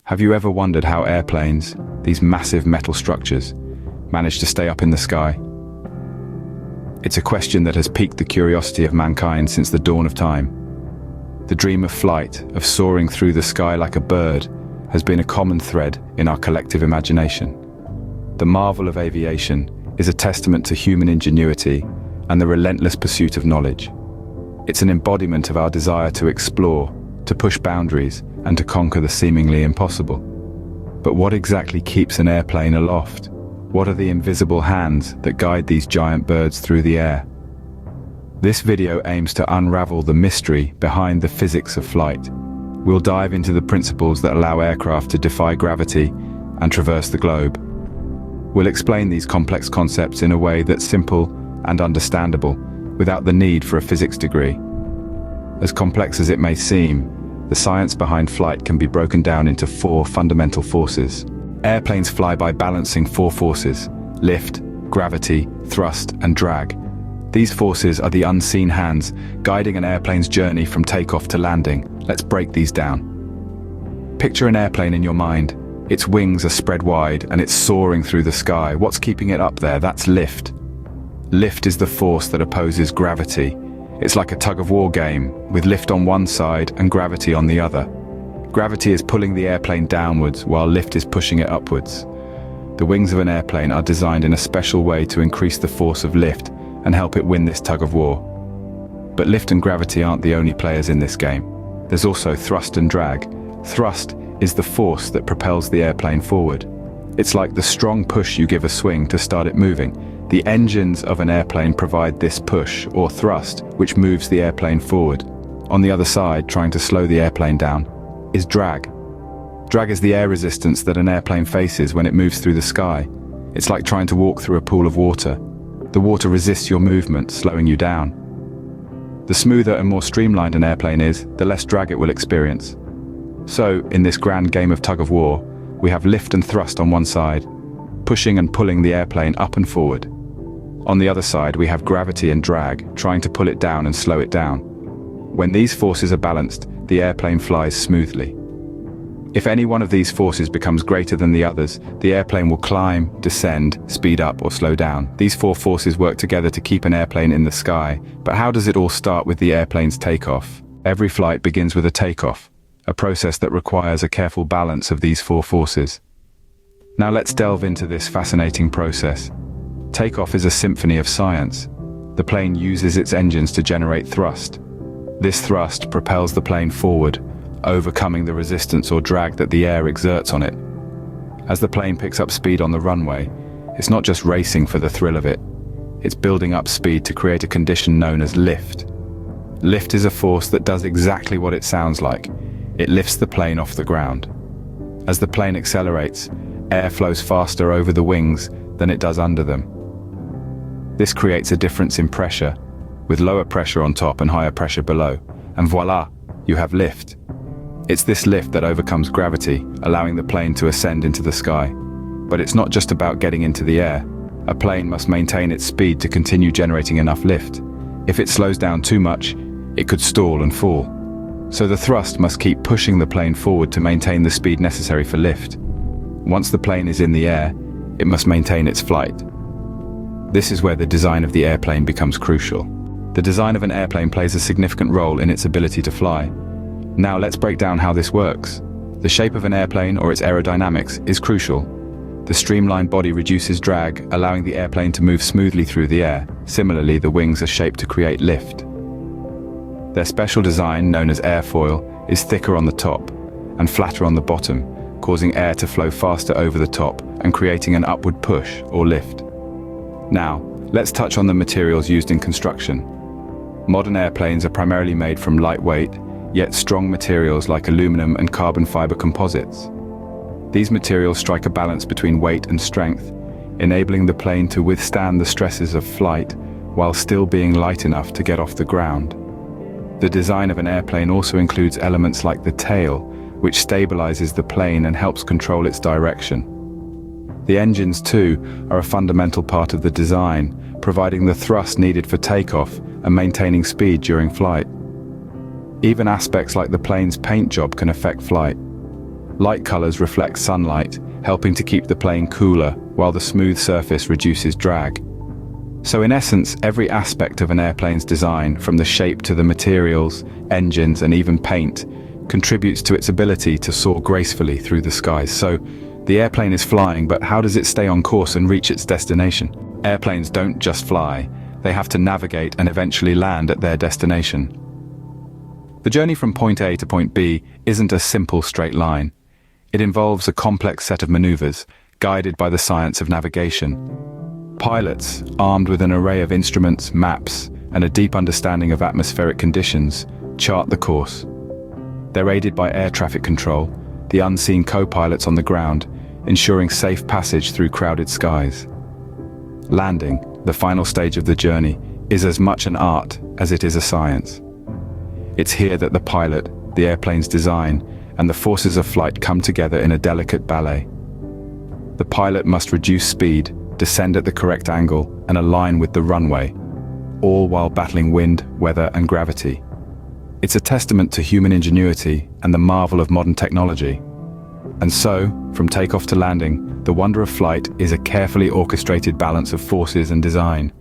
Have you ever wondered how airplanes, these massive metal structures, manage to stay up in the sky? It's a question that has piqued the curiosity of mankind since the dawn of time. The dream of flight, of soaring through the sky like a bird, has been a common thread in our collective imagination. The marvel of aviation is a testament to human ingenuity and the relentless pursuit of knowledge. It's an embodiment of our desire to explore, to push boundaries, and to conquer the seemingly impossible. But what exactly keeps an airplane aloft? What are the invisible hands that guide these giant birds through the air? This video aims to unravel the mystery behind the physics of flight. We'll dive into the principles that allow aircraft to defy gravity and traverse the globe. We'll explain these complex concepts in a way that's simple and understandable, without the need for a physics degree. As complex as it may seem, the science behind flight can be broken down into 4 fundamental forces. Airplanes fly by balancing 4 forces: lift, gravity, thrust, and drag. These forces are the unseen hands guiding an airplane's journey from takeoff to landing. Let's break these down. Picture an airplane in your mind. Its wings are spread wide and it's soaring through the sky. What's keeping it up there? That's lift. Lift is the force that opposes gravity. It's like a tug-of-war game, with lift on one side and gravity on the other. Gravity is pulling the airplane downwards, while lift is pushing it upwards. The wings of an airplane are designed in a special way to increase the force of lift and help it win this tug-of-war. But lift and gravity aren't the only players in this game. There's also thrust and drag. Thrust is the force that propels the airplane forward. It's like the strong push you give a swing to start it moving. The engines of an airplane provide this push, or thrust, which moves the airplane forward. On the other side, trying to slow the airplane down, is drag. Drag is the air resistance that an airplane faces when it moves through the sky. It's like trying to walk through a pool of water. The water resists your movement, slowing you down. The smoother and more streamlined an airplane is, the less drag it will experience. So, in this grand game of tug-of-war, we have lift and thrust on one side, pushing and pulling the airplane up and forward. On the other side, we have gravity and drag, trying to pull it down and slow it down. When these forces are balanced, the airplane flies smoothly. If any one of these forces becomes greater than the others, the airplane will climb, descend, speed up, or slow down. These 4 forces work together to keep an airplane in the sky. But how does it all start with the airplane's takeoff? Every flight begins with a takeoff, a process that requires a careful balance of these 4 forces. Now let's delve into this fascinating process. Takeoff is a symphony of science. The plane uses its engines to generate thrust. This thrust propels the plane forward, overcoming the resistance or drag that the air exerts on it. As the plane picks up speed on the runway, it's not just racing for the thrill of it. It's building up speed to create a condition known as lift. Lift is a force that does exactly what it sounds like. It lifts the plane off the ground. As the plane accelerates, air flows faster over the wings than it does under them. This creates a difference in pressure, with lower pressure on top and higher pressure below. And voila, you have lift. It's this lift that overcomes gravity, allowing the plane to ascend into the sky. But it's not just about getting into the air. A plane must maintain its speed to continue generating enough lift. If it slows down too much, it could stall and fall. So the thrust must keep pushing the plane forward to maintain the speed necessary for lift. Once the plane is in the air, it must maintain its flight. This is where the design of the airplane becomes crucial. The design of an airplane plays a significant role in its ability to fly. Now let's break down how this works. The shape of an airplane, or its aerodynamics, is crucial. The streamlined body reduces drag, allowing the airplane to move smoothly through the air. Similarly, the wings are shaped to create lift. Their special design, known as airfoil, is thicker on the top and flatter on the bottom, causing air to flow faster over the top and creating an upward push, or lift. Now, let's touch on the materials used in construction. Modern airplanes are primarily made from lightweight, yet strong materials like aluminum and carbon fiber composites. These materials strike a balance between weight and strength, enabling the plane to withstand the stresses of flight while still being light enough to get off the ground. The design of an airplane also includes elements like the tail, which stabilizes the plane and helps control its direction. The engines, too, are a fundamental part of the design, providing the thrust needed for takeoff and maintaining speed during flight. Even aspects like the plane's paint job can affect flight. Light colors reflect sunlight, helping to keep the plane cooler, while the smooth surface reduces drag. So in essence, every aspect of an airplane's design, from the shape to the materials, engines, and even paint, contributes to its ability to soar gracefully through the skies. So, the airplane is flying, but how does it stay on course and reach its destination? Airplanes don't just fly, they have to navigate and eventually land at their destination. The journey from point A to point B isn't a simple straight line. It involves a complex set of maneuvers, guided by the science of navigation. Pilots, armed with an array of instruments, maps, and a deep understanding of atmospheric conditions, chart the course. They're aided by air traffic control, the unseen co-pilots on the ground, ensuring safe passage through crowded skies. Landing, the final stage of the journey, is as much an art as it is a science. It's here that the pilot, the airplane's design, and the forces of flight come together in a delicate ballet. The pilot must reduce speed, descend at the correct angle, and align with the runway, all while battling wind, weather, and gravity. It's a testament to human ingenuity and the marvel of modern technology. And so, from takeoff to landing, the wonder of flight is a carefully orchestrated balance of forces and design.